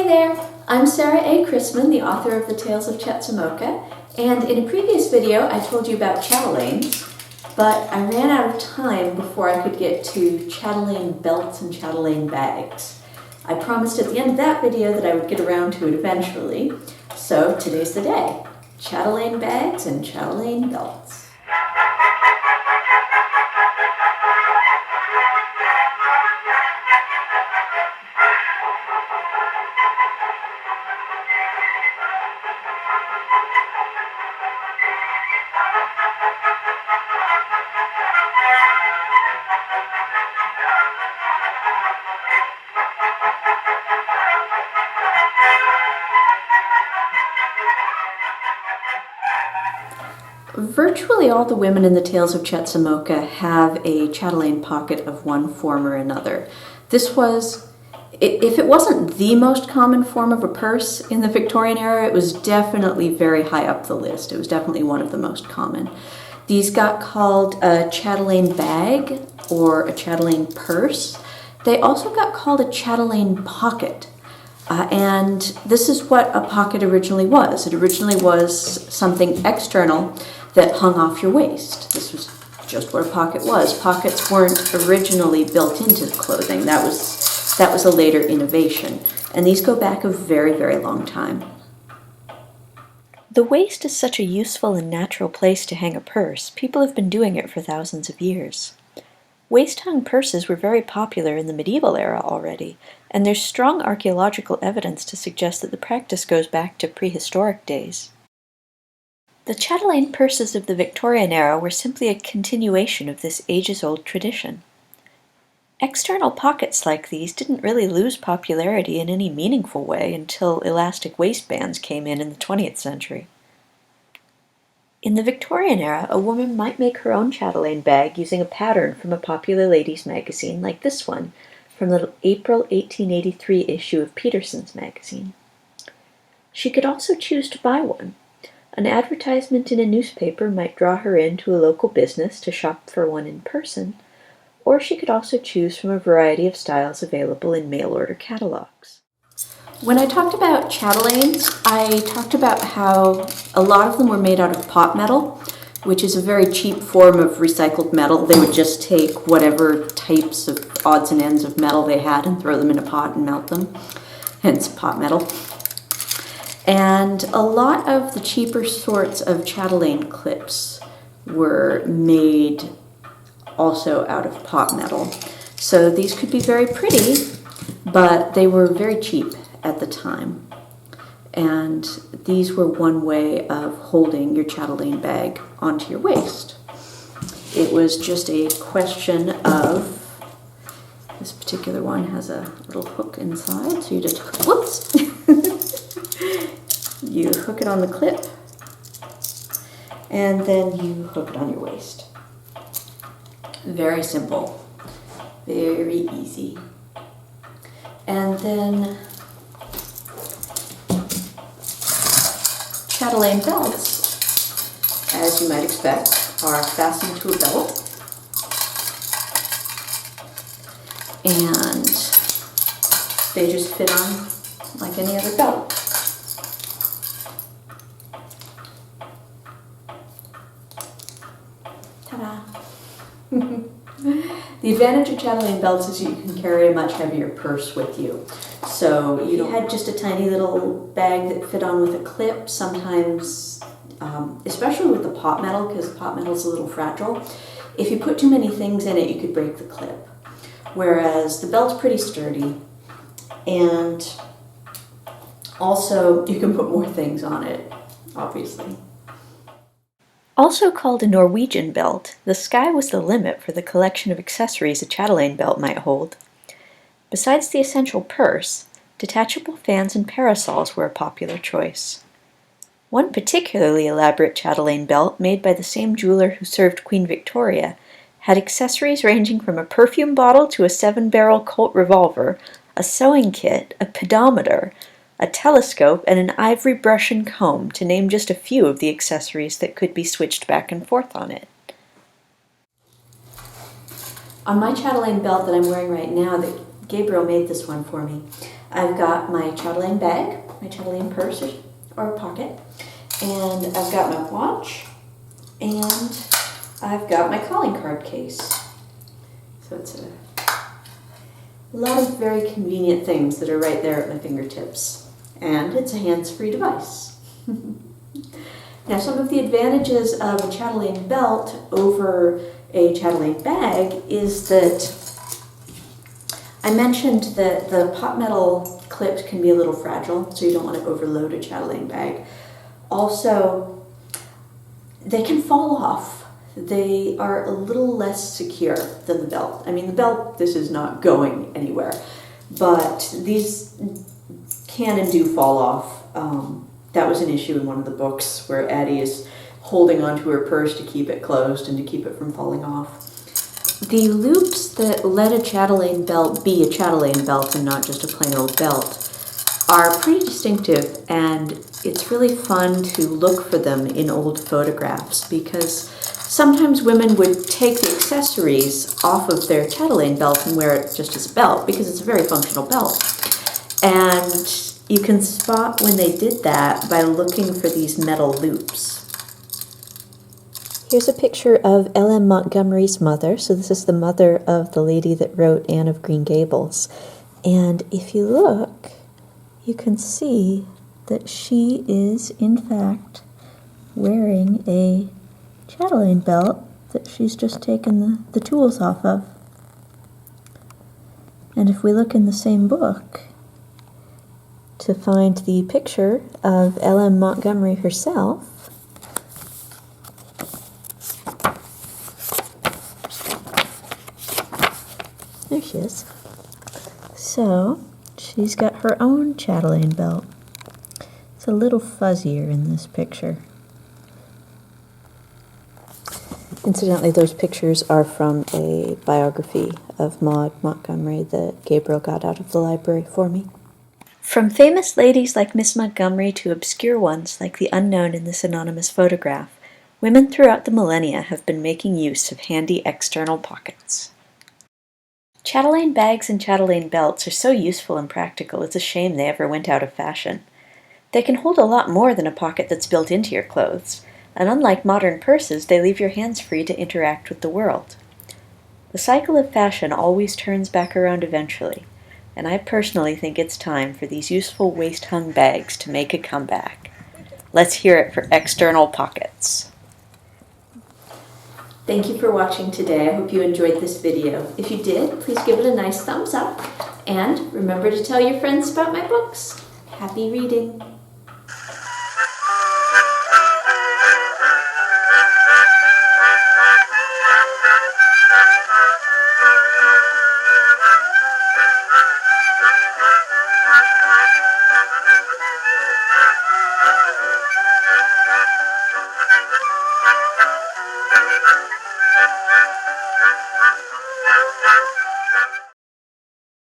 Hey there, I'm Sarah A. Chrisman, the author of the Tales of Chetzemoka, and in a previous video I told you about chatelaines, but I ran out of time before I could get to Chatelaine Belts and Chatelaine Bags. I promised at the end of that video that I would get around to it eventually, so today's the day. Chatelaine Bags and Chatelaine Belts. Virtually all the women in the Tales of Chetzemoka have a chatelaine pocket of one form or another. This was, if it wasn't the most common form of a purse in the Victorian era, it was definitely very high up the list. It was definitely one of the most common. These got called a Chatelaine Bag or a Chatelaine Purse. They also got called a Chatelaine Pocket. And this is what a pocket originally was. It originally was something external that hung off your waist. This was just what a pocket was. Pockets weren't originally built into clothing. That was a later innovation. And these go back a very, very long time. The waist is such a useful and natural place to hang a purse. People have been doing it for thousands of years. Waist-hung purses were very popular in the medieval era already, and there's strong archaeological evidence to suggest that the practice goes back to prehistoric days. The chatelaine purses of the Victorian era were simply a continuation of this ages-old tradition. External pockets like these didn't really lose popularity in any meaningful way until elastic waistbands came in the 20th century. In the Victorian era, a woman might make her own chatelaine bag using a pattern from a popular ladies' magazine like this one, from the April 1883 issue of Peterson's magazine. She could also choose to buy one. An advertisement in a newspaper might draw her into a local business to shop for one in person, or she could also choose from a variety of styles available in mail-order catalogs. When I talked about chatelaines, I talked about how a lot of them were made out of pot metal, which is a very cheap form of recycled metal. They would just take whatever types of odds and ends of metal they had and throw them in a pot and melt them, hence pot metal. And a lot of the cheaper sorts of chatelaine clips were made also out of pot metal. So these could be very pretty, but they were very cheap at the time. And these were one way of holding your chatelaine bag onto your waist. It was just a question of, this particular one has a little hook inside, so you just, whoops! You hook it on the clip, and then you hook it on your waist. Very simple, very easy. And then Chatelaine belts, as you might expect, are fastened to a belt, and they just fit on like any other belt. Ta-da! The advantage of chatelaine belts is you can carry a much heavier purse with you. So if you had just a tiny little bag that fit on with a clip, sometimes, especially with the pot metal, because pot metal is a little fragile, if you put too many things in it, you could break the clip. Whereas the belt's pretty sturdy, and also you can put more things on it, obviously. Also called a Norwegian belt, the sky was the limit for the collection of accessories a chatelaine belt might hold. Besides the essential purse, detachable fans and parasols were a popular choice. One particularly elaborate chatelaine belt, made by the same jeweler who served Queen Victoria, had accessories ranging from a perfume bottle to a 7-barrel Colt revolver, a sewing kit, a pedometer, a telescope, and an ivory brush and comb, to name just a few of the accessories that could be switched back and forth on it. On my chatelaine belt that I'm wearing right now, Gabriel made this one for me. I've got my Chatelaine bag, my Chatelaine purse or pocket, and I've got my watch, and I've got my calling card case. So it's a lot of very convenient things that are right there at my fingertips. And it's a hands-free device. Now, some of the advantages of a Chatelaine belt over a Chatelaine bag is that I mentioned that the pot metal clips can be a little fragile, so you don't want to overload a Chatelaine bag. Also, they can fall off. They are a little less secure than the belt. I mean, the belt, this is not going anywhere, but these can and do fall off. That was an issue in one of the books where Addie is holding onto her purse to keep it closed and to keep it from falling off. The loops that let a Chatelaine belt be a Chatelaine belt and not just a plain old belt are pretty distinctive, and it's really fun to look for them in old photographs because sometimes women would take the accessories off of their Chatelaine belt and wear it just as a belt because it's a very functional belt. And you can spot when they did that by looking for these metal loops. Here's a picture of L.M. Montgomery's mother. So this is the mother of the lady that wrote Anne of Green Gables. And if you look, you can see that she is, in fact, wearing a Chatelaine belt that she's just taken the tools off of. And if we look in the same book to find the picture of L.M. Montgomery herself, there she is. So, she's got her own Chatelaine belt. It's a little fuzzier in this picture. Incidentally, those pictures are from a biography of Maud Montgomery that Gabriel got out of the library for me. From famous ladies like Miss Montgomery to obscure ones like the unknown in this anonymous photograph, women throughout the millennia have been making use of handy external pockets. Chatelaine bags and Chatelaine belts are so useful and practical, it's a shame they ever went out of fashion. They can hold a lot more than a pocket that's built into your clothes, and unlike modern purses, they leave your hands free to interact with the world. The cycle of fashion always turns back around eventually, and I personally think it's time for these useful waist-hung bags to make a comeback. Let's hear it for external pockets. Thank you for watching today. I hope you enjoyed this video. If you did, please give it a nice thumbs up, and remember to tell your friends about my books. Happy reading!